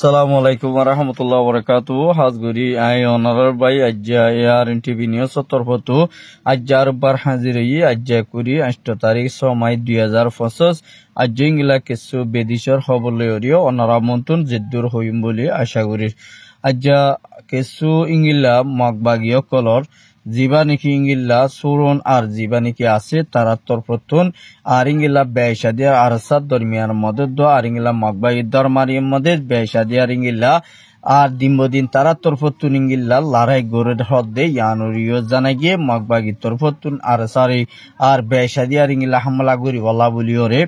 Assalamu alaikum warahmatullahi wabarakatuh. Hazguri ay onarar bay ajja ARN TV news torfotu ajjar bar haziri ajja kuri 8 tarik 6 May 2025 ajja ingila kesu bedishor hobolleorio onara montun jiddur hoyim boli asha kuri ajja kesu ingila magbagio kolor জীবানিকি ইংিল্লা সুরন আর জীবানিকি আছে তারা তরফতুন আর ইংিল্লা বেশাদিয়া আর সাদ দরমিয়ান মদদ আর ইংিল্লা মগবাই দরমারিম মদদ বেশাদিয়া ইংিল্লা আর দিনবদিন তারা তরফতুন ইংিল্লা লড়াই গড়ে হদে ইয়ানুরিও জানাগিয়ে মগবাগি তরফতুন আর সারি আর বেশাদিয়া ইংিল্লা হামলা করি বলা বলিওরে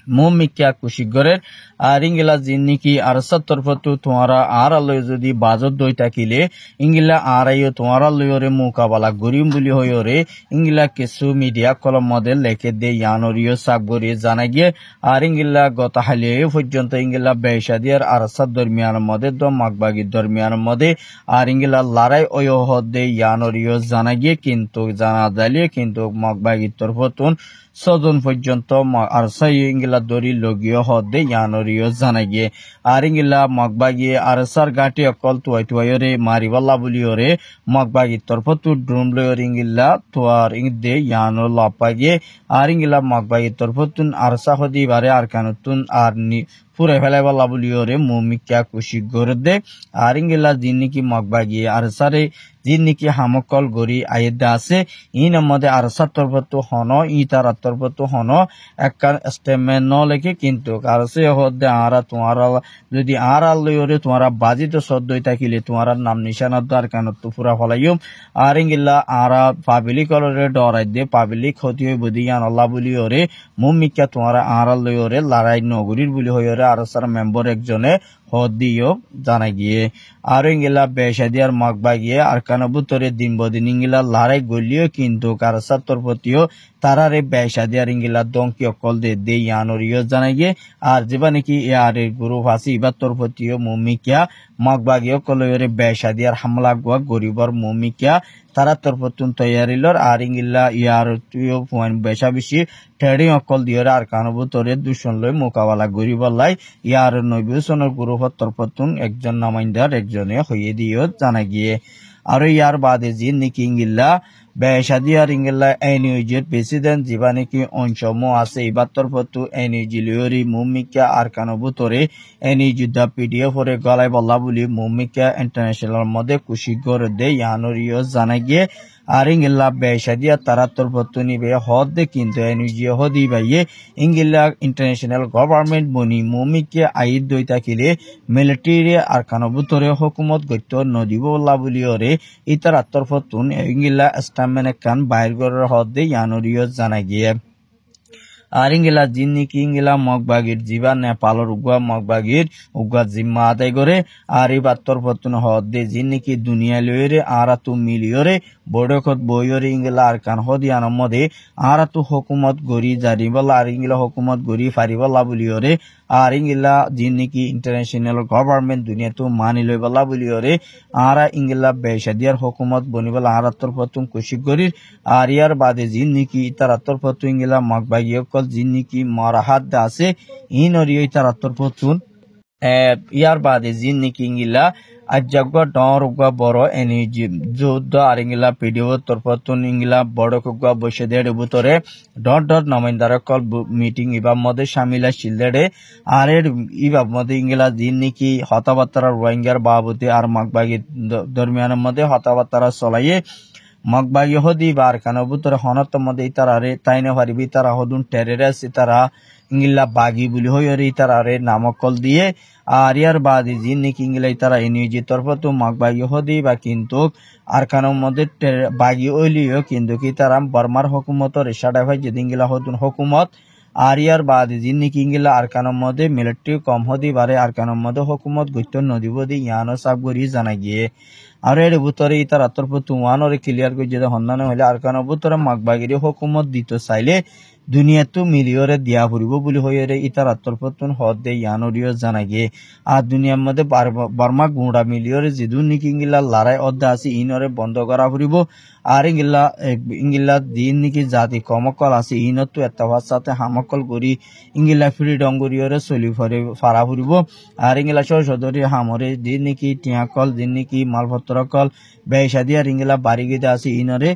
মুমিকিয়া কুশিগরের আর ইংলা জিন্নিকি আর সত্তরফতু তোমারা আর আলোয় যদি বাজত দই থাকিলে ইংলা আর আইও তোমার আলোয়রে মোকাবেলা গরিম বলি হইরে ইংলা কিছু মিডিয়া কলম মডেল লেখে দে ইয়ানরিও সাকবরি জানা গিয়ে আর ইংলা গত হালিয়ে পর্যন্ত ইংলা বেশাদিয়ার আর সাত দরমিয়ান মধ্যে দ মাগবাগির দরমিয়ান মধ্যে আর ইংলা লড়াই ওয় হদে ইয়ানরিও জানা গিয়ে কিন্তু জানা যাইলে কিন্তু মাগবাগির তরফতুন সজন পর্যন্ত আর সাই ইংলা দরি লগিও হদে ইয়ানরিও জানা গিয়ে আর ইংলা মগবাগিয়ে আর সার গাটি অকল তুয়াইরে মারিবাল্লা বলিওরে মগবাগির তরফতু ড্রোন লয়র ইংলা তোয়ার ইংদে ইয়ানো লাপাগিয়ে আর ইংলা মগবাগির তরফতুন আর সাহদি বারে আর কানুতুন আর পুরে ফেলাই বলা বলিওরে মুমিকিয়া কুশি গড়ে দে আর ইংলা জিন্নিকি মগবাগিয়ে আর সারে জিন্নিকি হামকল গড়ি আয়েদা আছে ইন মধ্যে আর সার তরফতু হন ই তার তরফতু হন একখান স্টেটমেন্ট ন লেখে কিন্তু আর সে হদে আরা তোমারা যদি আর আল্লয়রে তোমারা বাজিত সদ্দই থাকিলে তোমার নাম নিশানা আর কানত পুরা ফলাইম আর ইংলা আরা পাবলিক অলরে ডরাই দে পাবলিক ক্ষতি হইব দিয়ান আল্লাহ বলিওরে মুমিকিয়া তোমারা আর আল্লয়রে লড়াই নগরীর বলি হইরে আর সার মেম্বার একজনে হদিও জানা গিয়ে আর ইংলা বেশাদিয়ার মগবাগিয়ে আর কানবুতরে দিন বদিন ইংলা লড়াই গলিও কিন্তু কারসার তরফতিও তারারে বেশাদিয়ার ইংলা দঙ্কি অকল দে ইয়ানরিও জানা গিয়ে আর যেবা নাকি ইয়ারের গ্রুপ আছে ইবার তরফতিও মুমিকিয়া মগবাগিও কলয়রে বেশাদিয়ার হামলা গুয়া গরিবর মুমিকিয়া তারা তরফতুন তৈয়ারিলর আর ইংলা ইয়ার তুইও পয়েন্ট বেশা বেশি ট্রেডিং অকল দিয়র আর কানবুতরে দূষণ লই মোকাবেলা গরিবল্লাই ইয়ার নবীসনের গ্রুপর তরফতুন একজন নামাইন্দার একজনে হইয়ে দিও জানা গিয়ে আর ইয়ার বাদে জিন নাকি ইংলা বেশাদিয়ার ইংলা এনইউজির প্রেসিডেন্ট যেবা নাকি অংশম আছে এবার তরফতু এনইউজি লিওরি মুমিকা আর কানবুতরে এনইউজি দা পিডিএফ করে গলায় বল্লা বলি মুমিকা ইন্টারন্যাশনাল মধ্যে কুশি করে দে ইয়ানরিও জানা গিয়ে আর ইংলা বেশাদিয়া তারা তরফতু নিবে হদে কিন্তু এনইউজি হদি বাইয়ে ইংলা ইন্টারন্যাশনাল গভর্নমেন্ট বনি মুমিকে আইদ দই থাকিলে মিলিটারি আর কানবুতরে হুকুমত গত্য নদিব বল্লা বলিওরে ইতার তরফতুন ইংলা স্টামেনে কান বাইর গরের হদে ইয়ানরিও জানা গিয়ে আর ইংলা জিন্নিকি ইংলা মগবাগির জিবা নেপালর উগুয়া মগবাগির উগুয়া জিম্মা আদায় করে আর এবার তরফতুন হদে জিন্নিকি দুনিয়া লইরে আর তু মিলিয়রে বড়কত বইয়রে ইংলা আর কান হদিয়ান মধ্যে আর তু হুকুমত গরি জারি বলা আর ইংলা হুকুমত গরি ফারি বলা বলিয়রে আর ইংলা জিন্নিকি ইন্টারন্যাশনাল গভর্নমেন্ট দুনিয়া তু মানি লই বলা বলিয়রে আর ইংলা বেশাদিয়ার হুকুমত বনি বলা আর তরফতুন কুশি গরির আর ইয়ার বাদে জিন্নিকি তার তরফতু ইংলা মগবাগিও জিন্নিকি মারাহাত আছে ইনরিও তার তরফতুন ইয়ার বাদে জিন্নিকি ইংলা আজ্জাগা ডরগা বড় এনইজি যুদ্ধ আর ইংলা পিডিও তরফতুন ইংলা বড় কুগা বসে দেড় বুতরে ডট নমাইন্দার কল মিটিং ইবা মধ্যে শামিলা শিলদেড়ে আর এর ইবা মধ্যে ইংলা জিন্নিকি হতাবার্তারা রোহিঙ্গার বাবতে আর মগবাগির দরমিয়ানের মধ্যে হতাবার্তারা চলাইয়ে মগবাগি হদি বার কানবুতরে হনত মধ্যে ইতারারে তাইনে পারিবি তারা হদুন টেরেরাস তারা ইংলা বাগি বলি হইরে ইতারারে নামকল দিয়ে আর ইয়ার বাদে জিন্নিকি ইংলা ইতারা এনইউজি তরফতু মগবাগি হদি বা কিন্তু আর কানের মধ্যে বাগি ওইলিও কিন্তু কি তারা বর্মার হুকুমতর ইশারা ভাই যে ইংলা হদুন হুকুমত আর ইয়ার বাদে জিন্নিকি ইংলা আর কানের মধ্যে মিলিটারি কম হদি বারে আর কানের মধ্যে হুকুমত গত্য নদীবদি ইয়ানো সাবগরি জানা গিয়ে আর এর ভিতরে ইতার আতর্প তুমানরে ক্লিয়ার করে যদি হন্নানো হলে আর কারণ ভিতরে মাগবাগিরি হুকুমত দিত চাইলে দুনিয়াতো মিলিয়রে দিয়া ফুরিব বুলি হইরে ইতার আত্মরপতন হদ দে ইয়ানরিও জানাগে আর দুনিয়ার মধ্যে বার্মা গুঁড়া মিলিয়রে যেদুন নিকি ইংলা লড়াই অদ্দা আছে ইনরে বন্ধ করা ফুরিব আর ইংলা দিন নিকি জাতি কমকল আছে ইনতো এতবার সাথে হামকল করি ইংলা ফ্রিডম করিয়রে চলি ফারা ফুরিব আর ইংলা সদরি হামরে দিন নিকি টিয়াকল দিন নিকি মালপত্রকল বেসাদি আর ইংলা বাড়ি গিয়ে আছে ইনরে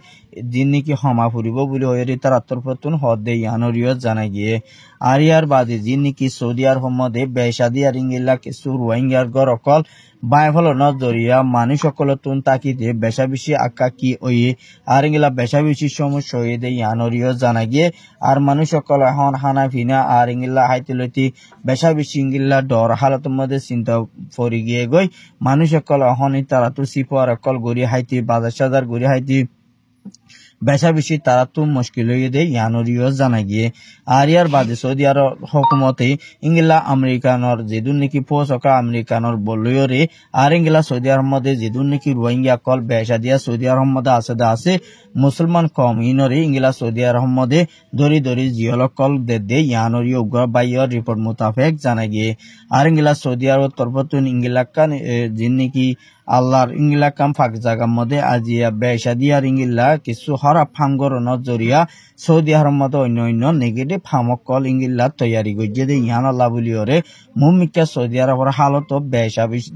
দিন নিকি হমা ফুরিব বুলি হইরে তার আত্মরপতন হদ দে ইয়ানরিও জানা গিয়ে আর ইয়ার বাদে দিন নিকি সৌদি আরব মধ্যে বেসাদি আর ইংলা কিছু রোহিঙ্গার গড় অকল বাইফল নজরিয়া মানুষ সকলতুন তাকিতে বেশা বেশি আক্কা কি ওয়ে আর ইংলা বেশা বেশি সমস্যা হয়ে দে ইয়ানরিও জানা গিয়ে আর মানুষ সকল এখন হানা ফিনা আর ইংলা হাইতে লইতে বেশা বেশি ইংলা ডর হালতের মধ্যে চিন্তা পড়ে গিয়ে গই মানুষ সকল এখন তারা তো সিপার অকল গড়ি হাইতে বাজার সাজার গড়ি হাইতে বেশা বেশি তারা তো মুশকিল হয়ে দেয় ইয়ানরিও জানা গিয়ে আর ইয়ার বাদে সৌদি আরব হুকুমতে ইংলা আমেরিকানর যেদুন নাকি পোষকা আমেরিকানর বলয়রে আর ইংলা সৌদি আরব মধ্যে যেদুন নাকি রোহিঙ্গা কল বেশা দিয়া সৌদি আরব মধ্যে আছে মুসলমান কম ইনরে ইংলা সৌদি আরব মধ্যে দরি জিয়ল কল দে ইয়ানরিও উগ্র বাইয়র রিপোর্ট মোতাবেক জানা গিয়ে আর ইংলা সৌদি আরব তরফতুন ইংলা কান যিন নাকি আল্লাহর ইংলা কাম ফাঁক জায়গার মধ্যে আজিয়া বেশা দিয়ার ইংলা কিছু হরা ফাঙ্গর নজরিয়া সৌদি আরব মধ্যে অন্য নেগেটিভ হামকল ইংলা তৈয়ারি গিয়ে দে ইয়ান আল্লাহ বলিওরে মুমিকা সৌদি আরবের হালত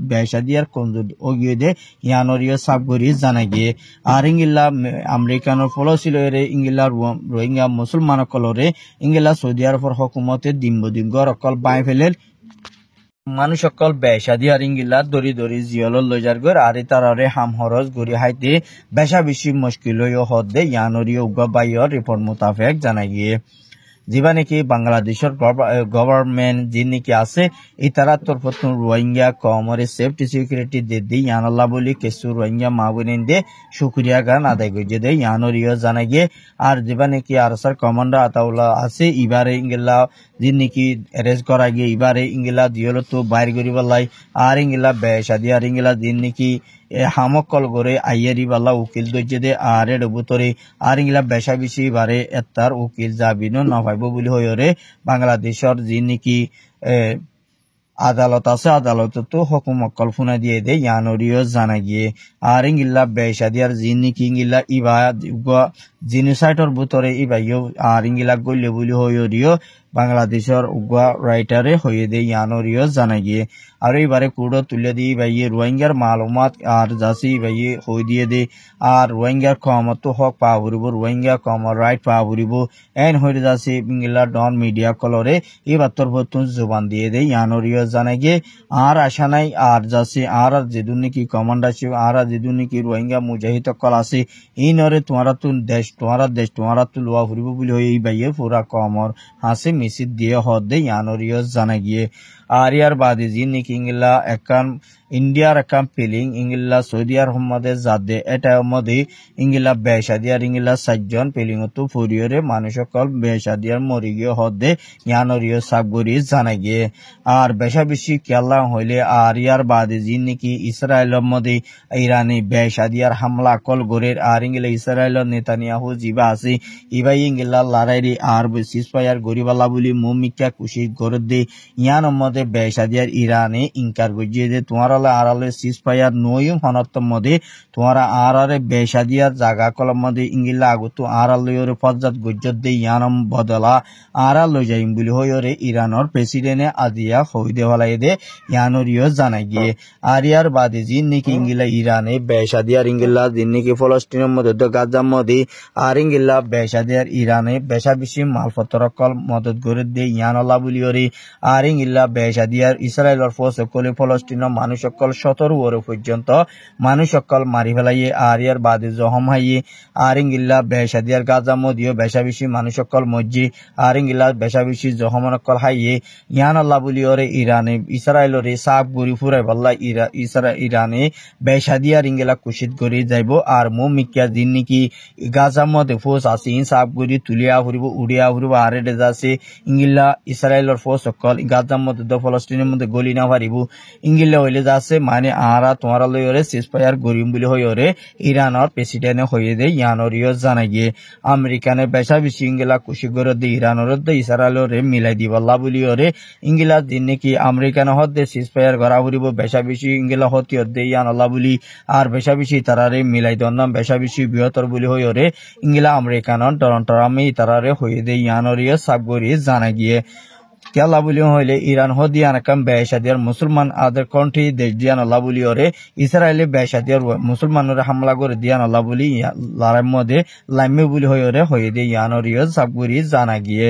বেশা দিয়ার কঞ্জুর ওগিয়ে দে ইয়ানরিও সাবগরি জানা গিয়ে আর ইংলা আমেরিকানোর ফলসিলরে ইংলা রোহিঙ্গা মুসলমান কলরে ইংলা সৌদি আরবের হুকুমতে দিন গর অকল বাই ফেলের মানুষ সকল বেশা দিয়ে আর ইংলা দরি জিয়ল লইজার গর আর তারারে হাম হরজ গড়ি হাইতে বেশা বেশি মুশকিল হদ দে ইয়ানরিও উগা বাইয়র রিপোর্ট মোতাবেক জানা গিয়ে যেবা নাকি বাংলাদেশের গভর্নমেন্ট যে নাকি আছে এই তারা তরফতুন রোহিঙ্গা কমরে সেফটি সিকিউরিটি দে ইয়ানল্লাহ বলি কিছু রোহিঙ্গা মাহবুবিন দে শুক্রিয়া গান আদায় করে দে ইয়ানরিও জানা গিয়ে আর যেবা নাকি আরসার কমান্ডার আতাউল্লাহ আছে এবারে ইংলা যে নাকি অ্যারেস্ট করা গিয়ে এবারে ইংলা দিয়ল তো বাইর করিবার লাই আর ইংলা বেশা দিয়ে আর ইংলা দিন নাকি হামকল করে আইয়ারি বালা উকিল দইজে দে আর এর ভিতরে আর ইংলা বেশা বেশি বারে এতার উকিল যাবিনো না পাইব বলি হইরে বাংলাদেশের যে নাকি আদালত আছে আদালত তো হুকুম কল্পনা দিয়ে দে ইয়ানরিও জানা গিয়ে আর ইংলা বেশা দিয়ার যে নাকি ইংলা ইবা জিনোসাইডর ভিতরে ইবাইও আর ইংলা গইলে বলি হইরিও বাংলাদেশের উগা রাইটারে হয়ে দে ইয়ানরিও জানা গিয়ে আর এবারে কুড়ো তুলে দিয়ে ভাইয়ে রোহিঙ্গার মালুমাত আর যাসি ভাইয়ে হয়ে দিয়ে দে আর রোহিঙ্গার কমত হক পাওয়া ফুরিব রোহিঙ্গা কমর রাইট পাওয়া ফুরিব এন হয়ে যাচ্ছে ইংলা ডন মিডিয়া কলরে এবার তোর ভতুন জোবান দিয়ে দে ইয়ানরিও জানা গিয়ে আর আশা নাই আর যাচ্ছে আর যেদুন নাকি কমান্ডারশিপ আর যেদুন নাকি রোহিঙ্গা মুজাহিদ কল আছে এই নরে তোমারা তো লোয়া ফুরিব বলে হয়ে এই ভাইয়ে পুরা কমর হাসে মিছিল দিয়ে হদ দে ইয়ানরিও জানা গিয়ে আর ইয়ার বাদে যে নাকি ইংলা একান ইন্ডিয়ার একান ফিলিং ইংলা সৌদি আরব মধ্যে যাদে এটার মধ্যে ইংলা বেশা দিয়ার ইংলা 7জন ফিলিং তো ফুরিয়রে মানুষ সকল বেশা দিয়ার মরি গিয়ে হদ দে ইয়ানরিও সাবগরি জানা গিয়ে আর বেশা বেশি কেলা হইলে আর ইয়ার বাদে যে নাকি ইসরায়েলের মধ্যে ইরানি বেশা দিয়ার হামলা কল গরের আর ইংলা ইসরায়েলের নেতানিয়াহু জিবা আছে ইবাই ইংলা লড়াইরি আর সিসফায়ার গরিবালা বলি মুমিকা খুশি গরে দে ইয়ান মধ্যে বেশা দিয়ার ইরানে ইনকার গজিয়ে দে তোমার আড়ালে সিসফায়ার নয়ুম হনত্তর মধ্যে তোমারা আড়ারে বেশা দিয়ার জায়গা কলম মধ্যে ইংলা আগত আড়ালয়রে পর্যাত গজ্জত দে ইয়ানম বদলা আড়াল লই যাইম বলি হইরে ইরানোর প্রেসিডেন্টে আজিয়া হই দেওয়ালাই দে ইয়ানরিও জানা গিয়ে আর ইয়ার বাদে জিন নাকি ইংলা ইরানে বেশা দিয়ার ইংলা জিন নাকি ফলস্তিনের মধ্যে গাজার মধ্যে আর ইংলা বেশা দিয়ার ইরানে বেশা বেশি মালপত্র কল মদত করে দে ইয়ানল্লাহ বলিওরে আর ইংলা বেশা দিয়ার ইসরায়েলের ফোর্স সকলে ফলস্তিনের মানুষ সকল 17 পর্যন্ত মানুষ সকল মারি ফেলাইয়ে আর ইয়ার বাদে জহম হাইয়ে আর ইংলা বেশা দিয়ার গাজা মধ্যেও বেশা বেশি মানুষ সকল মজ্জি আর ইংলা বেশা বেশি জহম সকল হাইয়ে ইয়ানল্লাহ বলিওরে ইরানে ইসরায়েলরে সাব গরি ফুরাই বল্লা ইরানে বেশা দিয়ার ইংলা কুশিত করে যাইব আর মুমিকা দিন নাকি গাজা মধ্যে ফোর্স আছে সাব গরি তুলিয়া ফুরিব উড়িয়া ফুরিব আর এটা যাচ্ছে ইংলা ইসরায়েলের ফোর্স সকল গাজার মধ্যে ফলস্তিনের মধ্যে গলি না পারিব ইংলা হইলে আছে মানে আরা তোমারা লইরে সিজফায়ার গরিম বলি হইরে ইরানের প্রেসিডেন্ট হয়ে দে ইয়ানরিও জানা গিয়ে আমেরিকানের বেশা বেশি ইংলা খুশি করে দে ইরানের দে ইসরায়েলরে মিলাই দিবল্লা বলি ওরে ইংলা দিন নাকি আমেরিকান হদে সিজফায়ার করা হরিব বেশা বেশি ইংলা হতি হদে ইয়ানল্লা বলি আর বেশা বেশি তারারে মিলাই দন্নাম বেশা বেশি বৃহত্তর বলি হইরে ইংলা আমেরিকানন টরন্টোর আমি তারারে হয়ে দে ইয়ানরিও সাবগরি জানা গিয়ে কেলা বলি হইলে ইরান হদিয়ান কাম বেশাদিয়ার মুসলমান আদের কন্ট্রি দেশ দিয়ান আল্লাহ বলি ওরে ইসরায়েলে বেশাদিয়ার মুসলমানরে হামলা করে দিয়ান আল্লাহ বলি লড়াইয়ের মধ্যে লাইমে বলি হয়ে ওরে হয়ে দিয়ে ইয়ানরিও সাবগুরি জানা গিয়ে